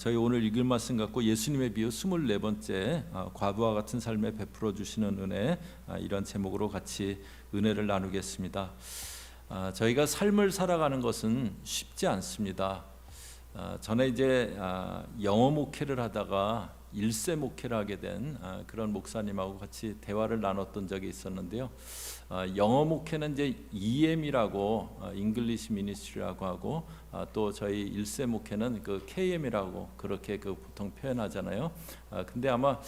저희 오늘 읽을 말씀 갖고 예수님의 비유 24번째 과부와 같은 삶에 베풀어 주시는 은혜, 이런 제목으로 같이 은혜를 나누겠습니다. 저희가 삶을 살아가는 것은 쉽지 않습니다. 전에 이제 영어 목회를 하다가 일세 목회를 하게 된 그런 목사님하고 같이 대화를 나눴던 적이 있었는데요. 영어 목회는 이제 EM이라고 English Ministry라고 하고 또 저희 일세 목회는 그 KM이라고 그렇게 보통 표현하잖아요. 근데 아마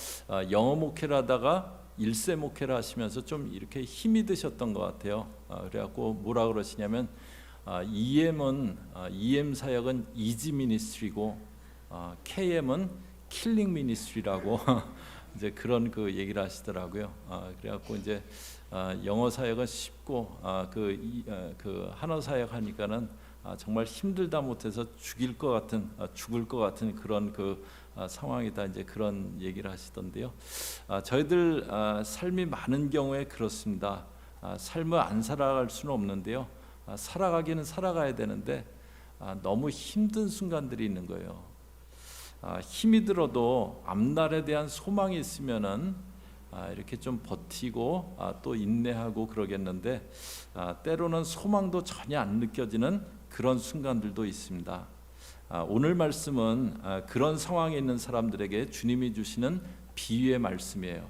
영어 목회를 하다가 일세 목회를 하시면서 좀 이렇게 힘이 드셨던 것 같아요. 그래갖고 뭐라 그러시냐면 EM은 EM 사역은 이지 미니스트리고 KM은 킬링 미니스트리라고 이제 그런 그 얘기를 하시더라고요. 그래갖고 이제 영어 사역은 쉽고 그 한어 사역 하니까는 정말 힘들다 못해서 죽을 것 같은 그런 그 상황이다, 이제 그런 얘기를 하시던데요. 저희들 삶이 많은 경우에 그렇습니다. 삶을 안 살아갈 수는 없는데요. 살아가기는 살아가야 되는데 너무 힘든 순간들이 있는 거예요. 힘이 들어도 앞날에 대한 소망이 있으면은 이렇게 좀 버티고 또 인내하고 그러겠는데 때로는 소망도 전혀 안 느껴지는 그런 순간들도 있습니다. 오늘 말씀은 그런 상황에 있는 사람들에게 주님이 주시는 비유의 말씀이에요.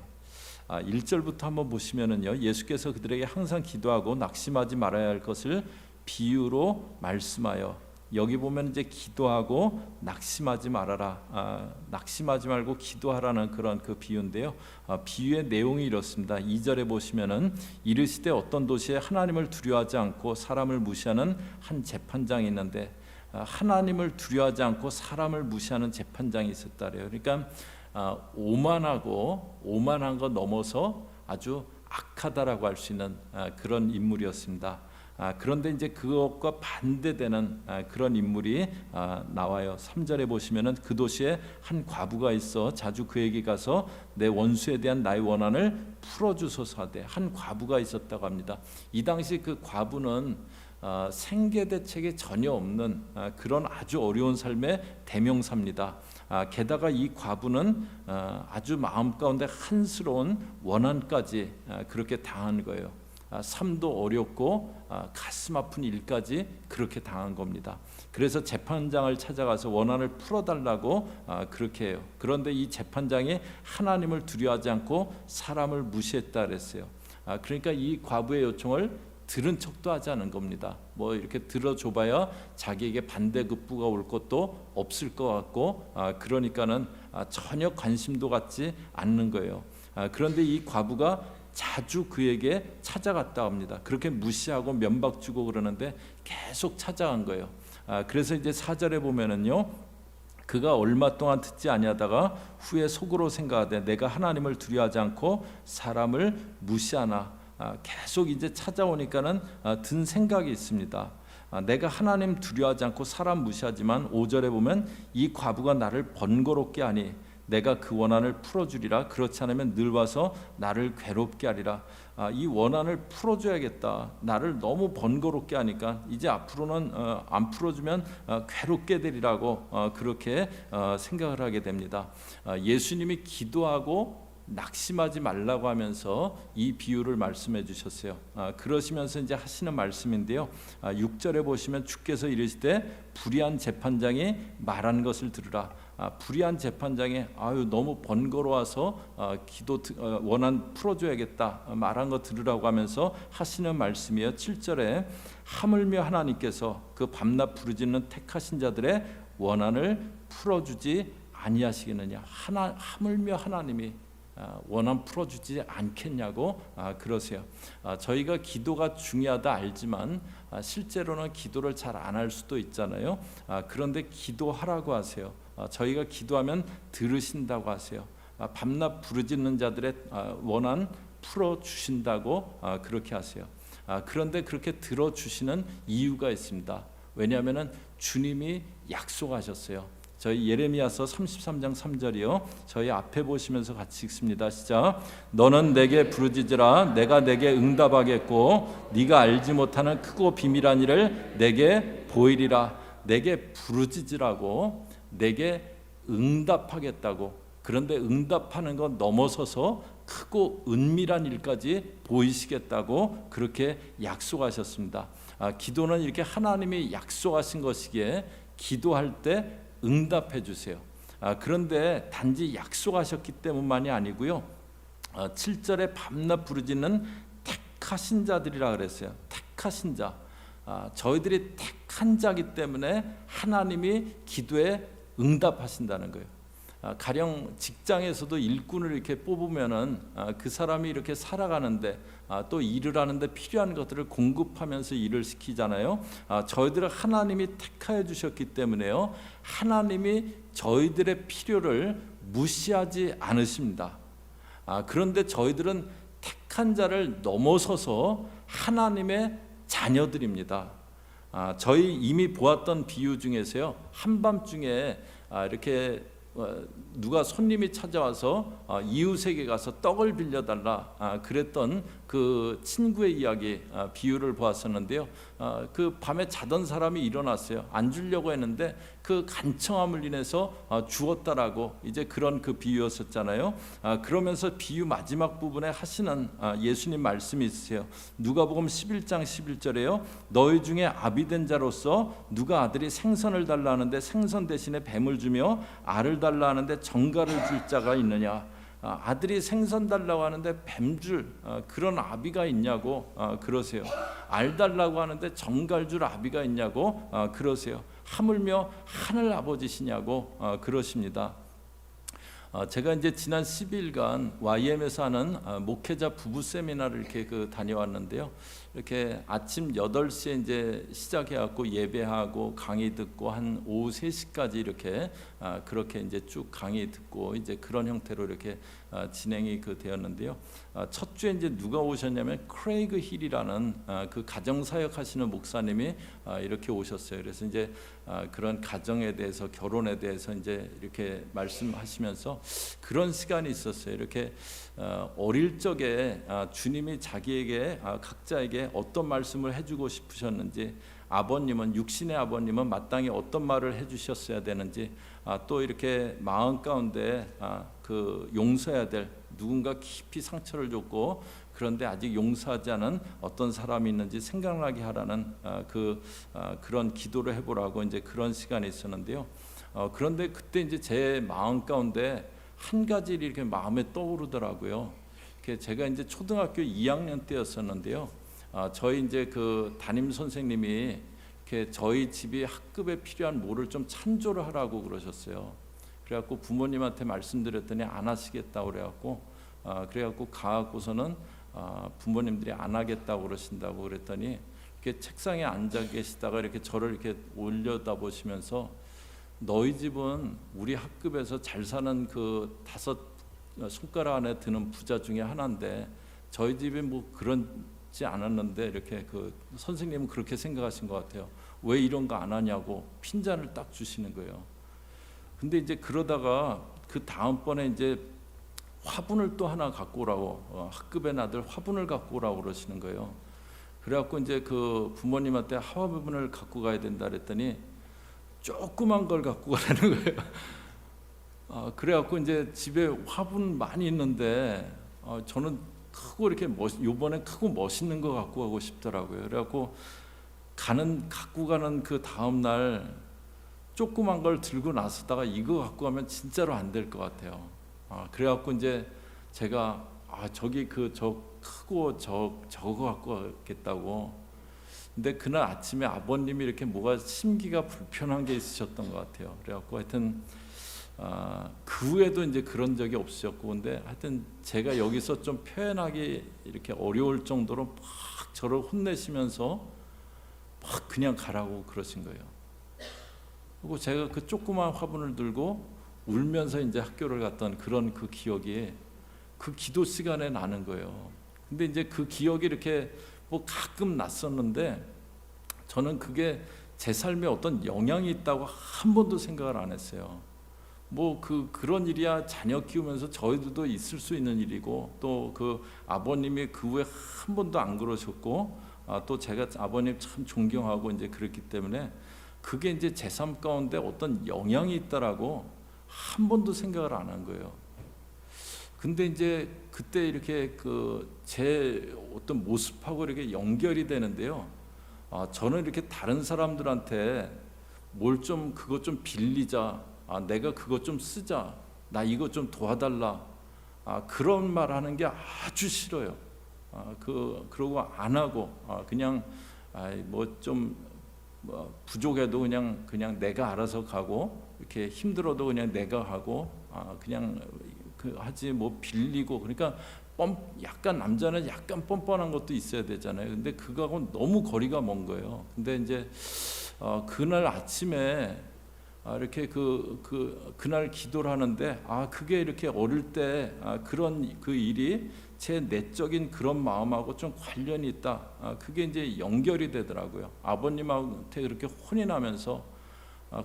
1절부터 한번 보시면은요, 예수께서 그들에게 항상 기도하고 낙심하지 말아야 할 것을 비유로 말씀하여, 여기 보면 이제 기도하고 낙심하지 말아라, 낙심하지 말고 기도하라는 그런 그 비유인데요. 비유의 내용이 이렇습니다. 2절에 보시면은 이르시되 어떤 도시에 하나님을 두려워하지 않고 사람을 무시하는 한 재판장이 있는데, 하나님을 두려워하지 않고 사람을 무시하는 재판장이 있었다 그래요. 그러니까 오만한 거 넘어서 아주 악하다라고 할 수 있는 그런 인물이었습니다. 그런데 이제 그것과 반대되는 그런 인물이 나와요. 3절에 보시면은 그 도시에 한 과부가 있어 자주 그에게 가서 내 원수에 대한 나의 원한을 풀어주소서 하되, 한 과부가 있었다고 합니다. 이 당시 그 과부는 생계 대책이 전혀 없는 그런 아주 어려운 삶의 대명사입니다. 게다가 이 과부는 아주 마음 가운데 한스러운 원한까지 그렇게 당한 거예요. 삶도 어렵고 가슴 아픈 일까지 그렇게 당한 겁니다. 그래서 재판장을 찾아가서 원한을 풀어달라고 그렇게 해요. 그런데 이 재판장이 하나님을 두려워하지 않고 사람을 무시했다 그랬어요. 그러니까 이 과부의 요청을 들은 척도 하지 않은 겁니다. 뭐 이렇게 들어줘봐야 자기에게 반대급부가 올 것도 없을 것 같고, 그러니까는 전혀 관심도 갖지 않는 거예요. 그런데 이 과부가 자주 그에게 찾아갔다 합니다. 그렇게 무시하고 면박 주고 그러는데 계속 찾아간 거예요. 그래서 이제 4절에 보면은요, 그가 얼마 동안 듣지 아니하다가 후에 속으로 생각하되 내가 하나님을 두려워하지 않고 사람을 무시하나. 계속 이제 찾아오니까는 든 생각이 있습니다. 내가 하나님 두려워하지 않고 사람 무시하지만 5절에 보면 이 과부가 나를 번거롭게 하니 내가 그 원한을 풀어주리라. 그렇지 않으면 늘 와서 나를 괴롭게 하리라. 이 원한을 풀어줘야겠다. 나를 너무 번거롭게 하니까 이제 앞으로는 안 풀어주면 괴롭게 되리라고 그렇게 생각을 하게 됩니다. 예수님이 기도하고 낙심하지 말라고 하면서 이 비유를 말씀해 주셨어요. 그러시면서 이제 하시는 말씀인데요. 6절에 보시면 주께서 이르시되 불의한 재판장이 말한 것을 들으라. 불의한 재판장이 너무 번거로워서 원한 풀어줘야겠다 말한 거 들으라고 하면서 하시는 말씀이에요. 7절에 하물며 하나님께서 그 밤낮 부르짖는 택하신 자들의 원한을 풀어주지 아니하시겠느냐. 하물며 하나님이 원한 풀어주지 않겠냐고 그러세요. 저희가 기도가 중요하다 알지만 실제로는 기도를 잘 안 할 수도 있잖아요. 그런데 기도하라고 하세요. 저희가 기도하면 들으신다고 하세요. 밤낮 부르짖는 자들의 원한 풀어주신다고 그렇게 하세요. 그런데 그렇게 들어주시는 이유가 있습니다. 왜냐하면 주님이 약속하셨어요. 저희 예레미야서 33장 3절이요. 저희 앞에 보시면서 같이 읽습니다. 시작. 너는 내게 부르짖으라. 내가 내게 응답하겠고 네가 알지 못하는 크고 비밀한 일을 내게 보이리라. 내게 부르짖으라고, 내게 응답하겠다고, 그런데 응답하는 것 넘어서서 크고 은밀한 일까지 보이시겠다고 그렇게 약속하셨습니다. 기도는 이렇게 하나님이 약속하신 것이기에 기도할 때 응답해 주세요. 그런데 단지 약속하셨기 때문만이 아니고요. 7절에 밤낮 부르짖는 택하신 자들이라 그랬어요. 택하신 자. 저희들이 택한 자기 때문에 하나님이 기도에 응답하신다는 거예요. 가령 직장에서도 일꾼을 이렇게 뽑으면은 그 사람이 이렇게 살아가는데 또 일을 하는데 필요한 것들을 공급하면서 일을 시키잖아요. 저희들을 하나님이 택하여 주셨기 때문에요. 하나님이 저희들의 필요를 무시하지 않으십니다. 그런데 저희들은 택한 자를 넘어서서 하나님의 자녀들입니다. 저희 이미 보았던 비유 중에서요, 한밤중에 이렇게 누가 손님이 찾아와서 이웃에게 가서 떡을 빌려달라 그랬던 그 친구의 이야기, 비유를 보았었는데요. 그 밤에 자던 사람이 일어났어요. 안 주려고 했는데 그 간청함을 인해서 주었다라고, 이제 그런 그 비유였었잖아요. 그러면서 비유 마지막 부분에 하시는 예수님 말씀이 있으세요. 누가복음 11장 11절에요. 너희 중에 아비된 자로서 누가 아들이 생선을 달라 하는데 생선 대신에 뱀을 주며 알을 달라 하는데 정갈을 줄 자가 있느냐. 아들이 생선 달라고 하는데 뱀줄 그런 아비가 있냐고 그러세요. 알 달라고 하는데 정갈 줄 아비가 있냐고 그러세요. 하물며 하늘 아버지시냐고 그러십니다. 제가 이제 지난 10일간 YM에서 하는 목회자 부부 세미나를 이렇게 다녀왔는데요. 이렇게 아침 8시에 이제 시작해갖고 예배하고 강의 듣고 한 오후 3시까지 이렇게 그렇게 이제 쭉 강의 듣고 이제 그런 형태로 이렇게 진행이 되었는데요. 첫 주에 이제 누가 오셨냐면 크레이그 힐이라는 그 가정사역 하시는 목사님이 이렇게 오셨어요. 그래서 이제 그런 가정에 대해서, 결혼에 대해서 이제 이렇게 말씀하시면서 그런 시간이 있었어요. 이렇게 어릴 적에 주님이 자기에게 각자에게 어떤 말씀을 해주고 싶으셨는지, 아버님은, 육신의 아버님은 마땅히 어떤 말을 해주셨어야 되는지, 또 이렇게 마음 가운데 그 용서해야 될 누군가 깊이 상처를 줬고 그런데 아직 용서하지 않은 어떤 사람이 있는지 생각나게 하라는 그런 기도를 해보라고 이제 그런 시간이 있었는데요. 그런데 그때 이제 제 마음 가운데 한 가지 이렇게 마음에 떠오르더라고요. 제가 이제 초등학교 2학년 때였었는데요. 저희 이제 그 담임 선생님이 이렇게 저희 집이 학급에 필요한 뭐를 좀 찬조를 하라고 그러셨어요. 그래갖고 부모님한테 말씀드렸더니 안 하시겠다고 그래갖고 가갖고서는 부모님들이 안 하겠다고 그러신다고 그랬더니 이렇게 책상에 앉아 계시다가 이렇게 저를 이렇게 올려다 보시면서 너희 집은 우리 학급에서 잘 사는 그 5 손가락 안에 드는 부자 중에 하나인데 저희 집이 뭐 그렇지 않았는데 이렇게 선생님은 그렇게 생각하신 것 같아요. 왜 이런 거 안 하냐고 핀잔을 딱 주시는 거예요. 근데 이제 그러다가 그 다음번에 이제 화분을 또 하나 갖고 오라고, 학급의 아들 화분을 갖고 오라고 그러시는 거예요. 그래갖고 이제 그 부모님한테 화분을 갖고 가야 된다 그랬더니 조그만 걸 갖고 가라는 거예요. 그래갖고 이제 집에 화분 많이 있는데 저는 크고 이렇게 요번에 크고 멋있는 거 갖고 가고 싶더라고요. 그래갖고 갖고 가는 그 다음 날 조그만 걸 들고 나서다가 이거 갖고 가면 진짜로 안 될 것 같아요. 그래갖고 이제 제가 저기 저 크고 저거 갖고 가겠다고. 근데 그날 아침에 아버님이 이렇게 뭐가 심기가 불편한 게 있으셨던 것 같아요. 그래갖고 하여튼 그 후에도 이제 그런 적이 없으셨고, 근데 하여튼 제가 여기서 좀 표현하기 이렇게 어려울 정도로 막 저를 혼내시면서 막 그냥 가라고 그러신 거예요. 그리고 제가 그 조그만 화분을 들고 울면서 이제 학교를 갔던 그런 그 기억이 그 기도 시간에 나는 거예요. 근데 이제 그 기억이 이렇게 뭐 가끔 났었는데 저는 그게 제 삶에 어떤 영향이 있다고 한 번도 생각을 안 했어요. 뭐 그런 일이야 자녀 키우면서 저희들도 있을 수 있는 일이고, 또 그 아버님이 그 후에 한 번도 안 그러셨고, 또 제가 아버님 참 존경하고 이제 그랬기 때문에 그게 이제 제 삶 가운데 어떤 영향이 있다라고 한 번도 생각을 안 한 거예요. 근데 이제 그때 이렇게 제 어떤 모습하고 이렇게 연결이 되는데요. 저는 이렇게 다른 사람들한테 그것 좀 빌리자, 내가 그것 좀 쓰자, 나 이거 좀 도와달라, 그런 말 하는 게 아주 싫어요. 그러고 안 하고 그냥 부족해도 그냥 내가 알아서 가고, 이렇게 힘들어도 그냥 내가 하고, 그냥 하지 빌리고. 그러니까 약간 남자는 약간 뻔뻔한 것도 있어야 되잖아요. 근데 그거하고 너무 거리가 먼 거예요. 근데 이제 그날 아침에 이렇게 그날 기도를 하는데 그게 이렇게 어릴 때 그런 일이 제 내적인 그런 마음하고 좀 관련이 있다. 그게 이제 연결이 되더라고요. 아버님한테 그렇게 혼이 나면서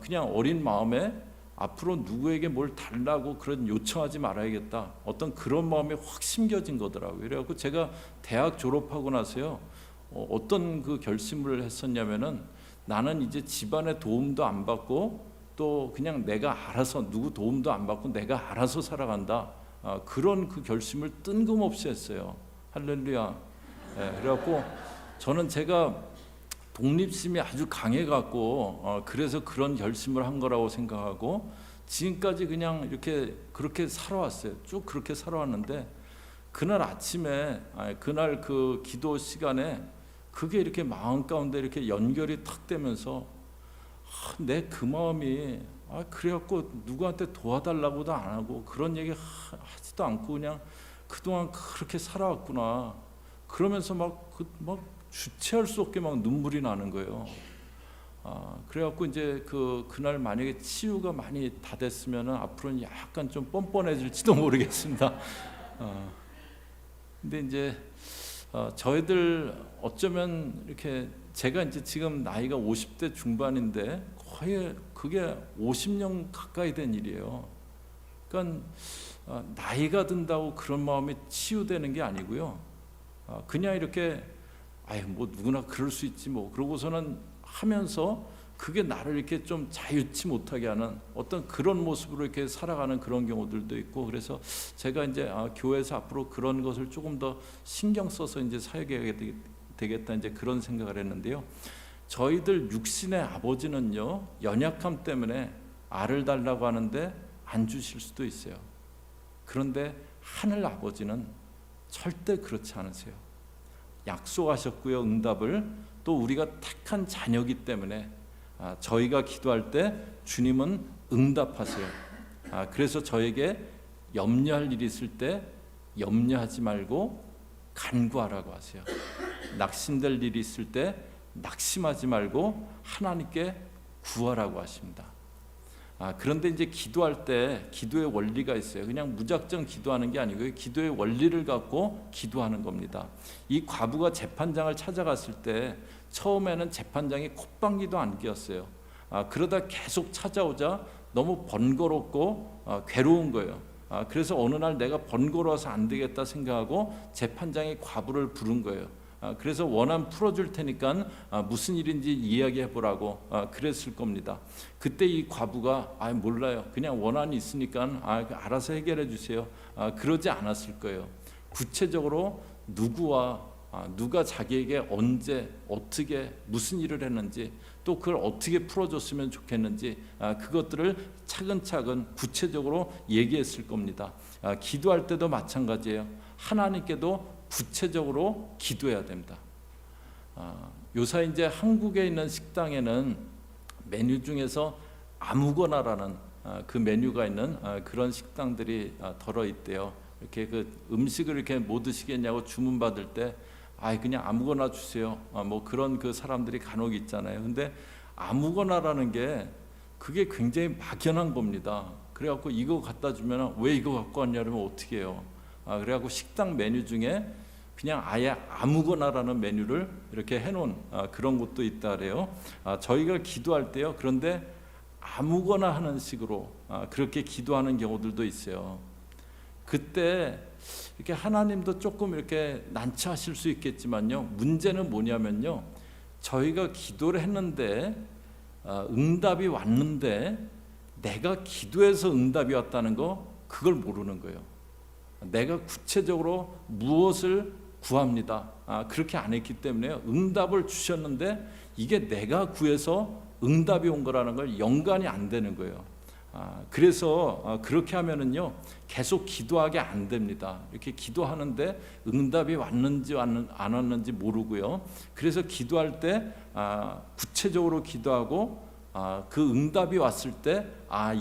그냥 어린 마음에 앞으로 누구에게 뭘 달라고 그런 요청하지 말아야겠다, 어떤 그런 마음이 확 심겨진 거더라고요. 그래갖고 제가 대학 졸업하고 나서요, 어떤 결심을 했었냐면은, 나는 이제 집안의 도움도 안 받고 또 그냥 내가 알아서, 누구 도움도 안 받고 내가 알아서 살아간다, 그런 결심을 뜬금없이 했어요. 할렐루야. 그래갖고 저는 제가 독립심이 아주 강해갖고 그래서 그런 결심을 한 거라고 생각하고, 지금까지 그냥 그렇게 살아왔어요. 쭉 그렇게 살아왔는데, 그날 아침에 그날 기도 시간에 그게 이렇게 마음 가운데 이렇게 연결이 탁 되면서 내 마음이 그래갖고 누구한테 도와달라고도 안 하고 그런 얘기 하지도 않고 그냥 그동안 그렇게 살아왔구나, 그러면서 막 주체할 수 없게 막 눈물이 나는 거예요. 그래갖고 이제 그날 만약에 치유가 많이 다 됐으면은 앞으로는 약간 좀 뻔뻔해질지도 모르겠습니다. 근데 이제 저희들 어쩌면 이렇게, 제가 이제 지금 나이가 50대 중반인데 거의 그게 50년 가까이 된 일이에요. 그러니까 나이가 든다고 그런 마음이 치유되는 게 아니고요. 그냥 이렇게 누구나 그럴 수 있지 그러고서는 하면서 그게 나를 이렇게 좀 자유치 못하게 하는 어떤 그런 모습으로 이렇게 살아가는 그런 경우들도 있고, 그래서 제가 이제 교회에서 앞으로 그런 것을 조금 더 신경 써서 이제 사역해야 되겠다, 이제 그런 생각을 했는데요. 저희들 육신의 아버지는요, 연약함 때문에 알을 달라고 하는데 안 주실 수도 있어요. 그런데 하늘 아버지는 절대 그렇지 않으세요. 약속하셨고요, 응답을. 또 우리가 택한 자녀이기 때문에 저희가 기도할 때 주님은 응답하세요. 그래서 저에게 염려할 일이 있을 때 염려하지 말고 간구하라고 하세요. 낙심될 일이 있을 때 낙심하지 말고 하나님께 구하라고 하십니다. 그런데 이제 기도할 때 기도의 원리가 있어요. 그냥 무작정 기도하는 게 아니고요, 기도의 원리를 갖고 기도하는 겁니다. 이 과부가 재판장을 찾아갔을 때 처음에는 재판장이 콧방귀도 안 뀌었어요. 그러다 계속 찾아오자 너무 번거롭고 괴로운 거예요. 그래서 어느 날 내가 번거로워서 안 되겠다 생각하고 재판장이 과부를 부른 거예요. 그래서 원한 풀어줄 테니까 무슨 일인지 이야기해 보라고 그랬을 겁니다. 그때 이 과부가 몰라요, 그냥 원한이 있으니까 알아서 해결해 주세요, 그러지 않았을 거예요. 구체적으로 누가 자기에게 언제 어떻게 무슨 일을 했는지, 또 그걸 어떻게 풀어줬으면 좋겠는지, 그것들을 차근차근 구체적으로 얘기했을 겁니다. 기도할 때도 마찬가지예요. 하나님께도 구체적으로 기도해야 됩니다. 요새 이제 한국에 있는 식당에는 메뉴 중에서 아무거나라는 그 메뉴가 있는 그런 식당들이 덜어 있대요. 이렇게 음식을 이렇게 뭐 드시겠냐고 주문 받을 때 그냥 아무거나 주세요, 그런 사람들이 간혹 있잖아요. 근데 아무거나라는 게 그게 굉장히 막연한 겁니다. 그래갖고 이거 갖다 주면 왜 이거 갖고 왔냐면 어떻게 해요? 그래갖고 식당 메뉴 중에 그냥 아예 아무거나라는 메뉴를 이렇게 해놓은 그런 곳도 있다 그래요. 저희가 기도할 때요, 그런데 아무거나 하는 식으로 그렇게 기도하는 경우들도 있어요. 그때 이렇게 하나님도 조금 이렇게 난처하실 수 있겠지만요, 문제는 뭐냐면요, 저희가 기도를 했는데 응답이 왔는데 내가 기도해서 응답이 왔다는 거 그걸 모르는 거예요. 내가 구체적으로 무엇을 구합니다. 그렇게 안 했기 때문에 응답을 주셨는데 이게 내가 구해서 응답이 온 거라는 걸 연관이 안 되는 거예요. 그래서 그렇게 하면은요 계속 기도하게 안 됩니다. 이렇게 기도하는데 응답이 왔는지 안 왔는지 모르고요. 그래서 기도할 때 구체적으로 기도하고 그 응답이 왔을 때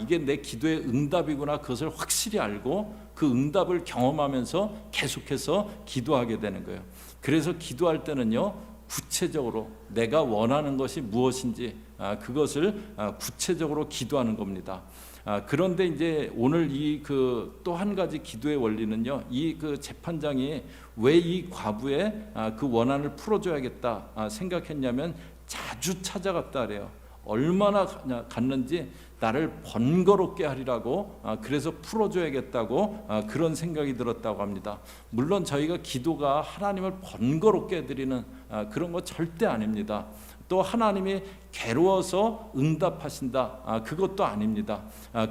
이게 내 기도의 응답이구나 그것을 확실히 알고 그 응답을 경험하면서 계속해서 기도하게 되는 거예요. 그래서 기도할 때는요 구체적으로 내가 원하는 것이 무엇인지 그것을 구체적으로 기도하는 겁니다. 그런데 이제 오늘 이 그 또 한 가지 기도의 원리는요, 이 그 재판장이 왜 이 과부의 그 원한을 풀어줘야겠다 생각했냐면 자주 찾아갔다 그래요. 얼마나 갔는지 나를 번거롭게 하리라고 그래서 풀어줘야겠다고 그런 생각이 들었다고 합니다. 물론 저희가 기도가 하나님을 번거롭게 해드리는 그런 거 절대 아닙니다. 또 하나님이 괴로워서 응답하신다 그것도 아닙니다.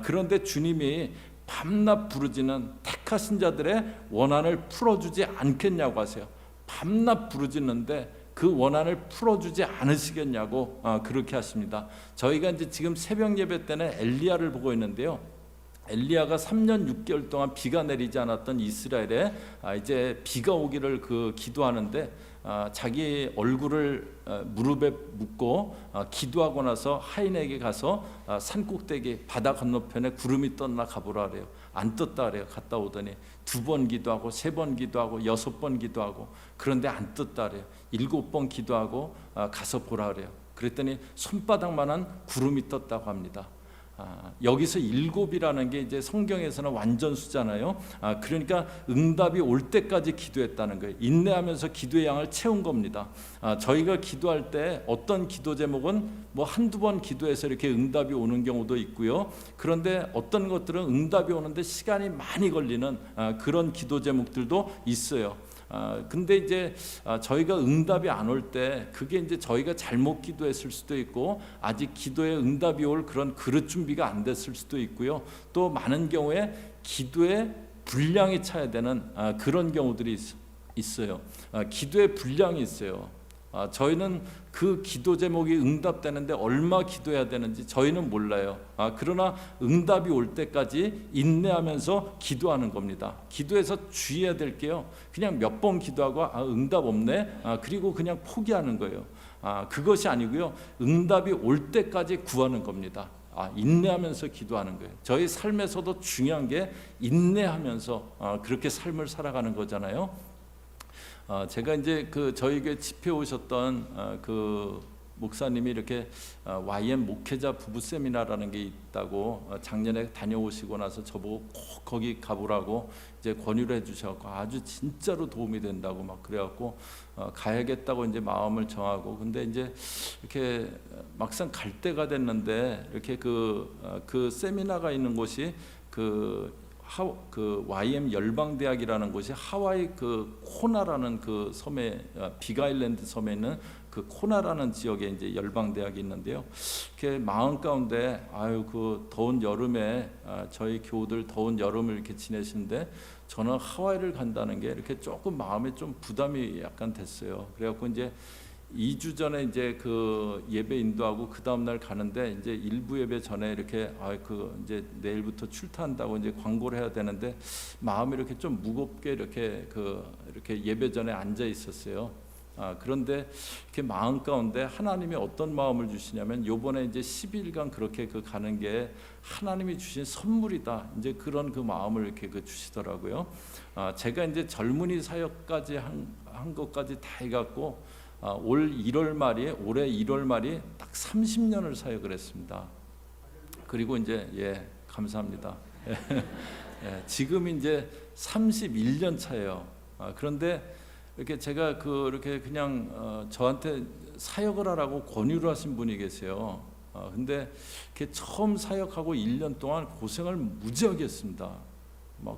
그런데 주님이 밤낮 부르짖는 택하신 자들의 원한을 풀어주지 않겠냐고 하세요. 밤낮 부르짖는데 그 원한을 풀어주지 않으시겠냐고 그렇게 하십니다. 저희가 이제 지금 새벽 예배 때는 엘리야를 보고 있는데요. 엘리야가 3년 6개월 동안 비가 내리지 않았던 이스라엘에 이제 비가 오기를 기도하는데 자기 얼굴을 무릎에 묻고 기도하고 나서 하인에게 가서 산꼭대기 바다 건너편에 구름이 떴나 가보라 그래요. 안 떴다 그래요. 갔다 오더니 2번 기도하고 3번 기도하고 6번 기도하고 그런데 안 떴다 그래요. 7번 기도하고 가서 보라 그래요. 그랬더니 손바닥만한 구름이 떴다고 합니다. 여기서 7이라는 게 이제 성경에서는 완전수잖아요. 그러니까 응답이 올 때까지 기도했다는 거예요. 인내하면서 기도의 양을 채운 겁니다. 저희가 기도할 때 어떤 기도 제목은 뭐 한두 번 기도해서 이렇게 응답이 오는 경우도 있고요. 그런데 어떤 것들은 응답이 오는데 시간이 많이 걸리는 그런 기도 제목들도 있어요. 근데 이제 저희가 응답이 안 올 때 그게 이제 저희가 잘못 기도했을 수도 있고 아직 기도에 응답이 올 그런 그릇 준비가 안 됐을 수도 있고요. 또 많은 경우에 기도에 분량이 차야 되는 그런 경우들이 있어요. 기도에 분량이 있어요. 저희는 그 기도 제목이 응답되는데 얼마 기도해야 되는지 저희는 몰라요. 그러나 응답이 올 때까지 인내하면서 기도하는 겁니다. 기도해서 주의해야 될 게요. 그냥 몇 번 기도하고 응답 없네. 그리고 그냥 포기하는 거예요. 그것이 아니고요. 응답이 올 때까지 구하는 겁니다. 인내하면서 기도하는 거예요. 저희 삶에서도 중요한 게 인내하면서 그렇게 삶을 살아가는 거잖아요. 제가 이제 저희에게 집회 오셨던 그 목사님이 이렇게 YM 목회자 부부 세미나라는 게 있다고 작년에 다녀오시고 나서 저보고 꼭 거기 가보라고 이제 권유를 해주셔서 아주 진짜로 도움이 된다고 막 그래갖고 가야겠다고 이제 마음을 정하고 근데 이제 이렇게 막상 갈 때가 됐는데 이렇게 그 세미나가 있는 곳이 그 YM 열방대학이라는 곳이 하와이 코나라는 섬에 빅아일랜드 섬에 있는 그 코나라는 지역에 이제 열방대학이 있는데요. 이렇게 마음 가운데 그 더운 여름에 저희 교우들 더운 여름을 이렇게 지내시는데 저는 하와이를 간다는 게 이렇게 조금 마음에 좀 부담이 약간 됐어요. 그래갖고 이제 2주 전에 이제 예배 인도하고 그 다음 날 가는데 이제 일부 예배 전에 이렇게 이제 내일부터 출타한다고 이제 광고를 해야 되는데 마음이 이렇게 좀 무겁게 이렇게 예배 전에 앉아 있었어요. 그런데 이렇게 마음 가운데 하나님이 어떤 마음을 주시냐면 요번에 이제 10일간 그렇게 가는 게 하나님이 주신 선물이다. 이제 그런 마음을 이렇게 주시더라고요. 제가 이제 젊은이 사역까지 한 것까지 다 해갖고 올해 1월 말이 딱 30년을 사역을 했습니다. 그리고 이제 감사합니다. 지금 이제 31년 차예요. 그런데 이렇게 제가 이렇게 그냥 저한테 사역을 하라고 권유를 하신 분이 계세요. 근데 이렇게 처음 사역하고 1년 동안 고생을 무지하게 했습니다.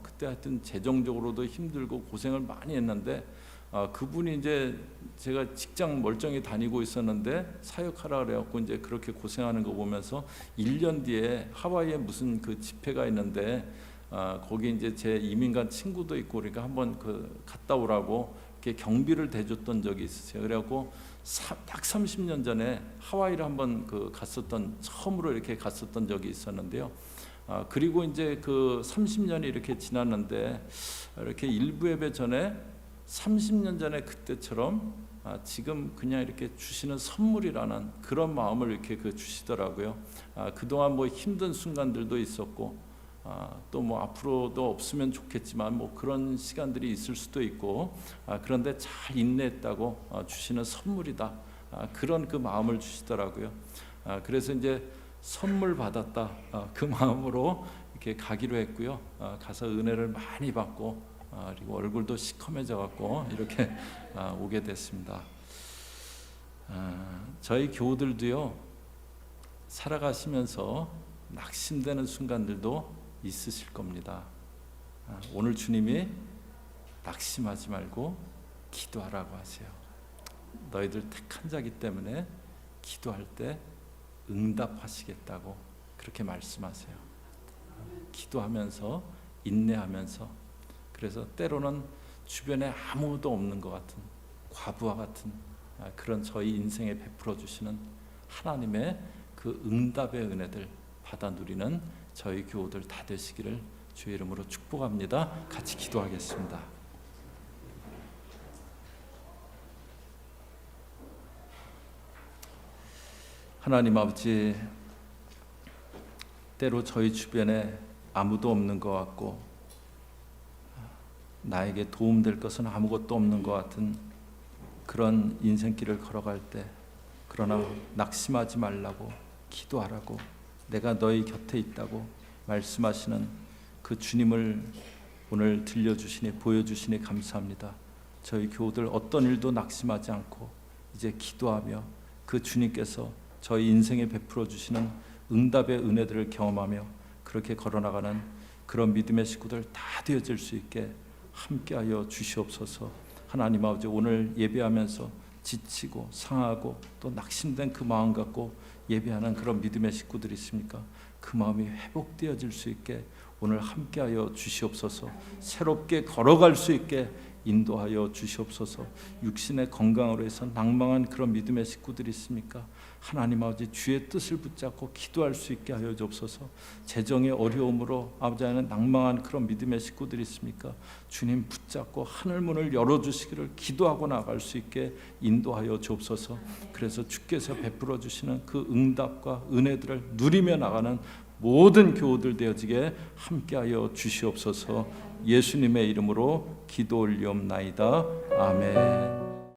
그때 하여튼 재정적으로도 힘들고 고생을 많이 했는데 그분이 이제 제가 직장 멀쩡히 다니고 있었는데 사역하라 그래갖고 이제 그렇게 고생하는 거 보면서 1년 뒤에 하와이에 무슨 그 집회가 있는데 거기 이제 제 이민간 친구도 있고 그러니까 한번 그 갔다 오라고 이렇게 경비를 대줬던 적이 있었어요. 그래갖고 딱 30년 전에 하와이를 한번 그 갔었던 처음으로 이렇게 갔었던 적이 있었는데요. 그리고 이제 그 30년이 이렇게 지났는데 이렇게 일부 예배 전에 30년 전에 그때처럼 지금 그냥 이렇게 주시는 선물이라는 그런 마음을 이렇게 그 주시더라고요. 그동안 뭐 힘든 순간들도 있었고 또 뭐 앞으로도 없으면 좋겠지만 뭐 그런 시간들이 있을 수도 있고 그런데 잘 인내했다고 주시는 선물이다. 그런 그 마음을 주시더라고요. 그래서 이제 선물 받았다 그 마음으로 이렇게 가기로 했고요. 가서 은혜를 많이 받고 그리고 얼굴도 시커매져 갖고 이렇게 오게 됐습니다. 저희 교우들도요 살아가시면서 낙심되는 순간들도 있으실 겁니다. 오늘 주님이 낙심하지 말고 기도하라고 하세요. 너희들 택한 자기 때문에 기도할 때 응답하시겠다고 그렇게 말씀하세요. 기도하면서 인내하면서 그래서 때로는 주변에 아무도 없는 것 같은 과부와 같은 그런 저희 인생에 베풀어 주시는 하나님의 그 응답의 은혜들 받아 누리는 저희 교우들 다 되시기를 주의 이름으로 축복합니다. 같이 기도하겠습니다. 하나님 아버지, 때로 저희 주변에 아무도 없는 것 같고 나에게 도움될 것은 아무것도 없는 것 같은 그런 인생길을 걸어갈 때 그러나 낙심하지 말라고 기도하라고 내가 너희 곁에 있다고 말씀하시는 그 주님을 오늘 들려주시니 보여주시니 감사합니다. 저희 교우들 어떤 일도 낙심하지 않고 이제 기도하며 그 주님께서 저희 인생에 베풀어 주시는 응답의 은혜들을 경험하며 그렇게 걸어나가는 그런 믿음의 식구들 다 되어질 수 있게 함께하여 주시옵소서. 하나님 아버지, 오늘 예배하면서 지치고 상하고 또 낙심된 그 마음 갖고 예배하는 그런 믿음의 식구들이 있습니까? 그 마음이 회복되어질 수 있게 오늘 함께하여 주시옵소서. 새롭게 걸어갈 수 있게 인도하여 주시옵소서. 육신의 건강으로 해서 낭망한 그런 믿음의 식구들이 있습니까? 하나님 아버지, 주의 뜻을 붙잡고 기도할 수 있게 하여 주옵소서. 재정의 어려움으로 아버지 하는 낭망한 그런 믿음의 식구들이 있습니까? 주님 붙잡고 하늘문을 열어주시기를 기도하고 나갈 수 있게 인도하여 주옵소서. 그래서 주께서 베풀어 주시는 그 응답과 은혜들을 누리며 나가는 모든 교우들 되어지게 함께하여 주시옵소서. 예수님의 이름으로 기도 올리옵나이다. 아멘.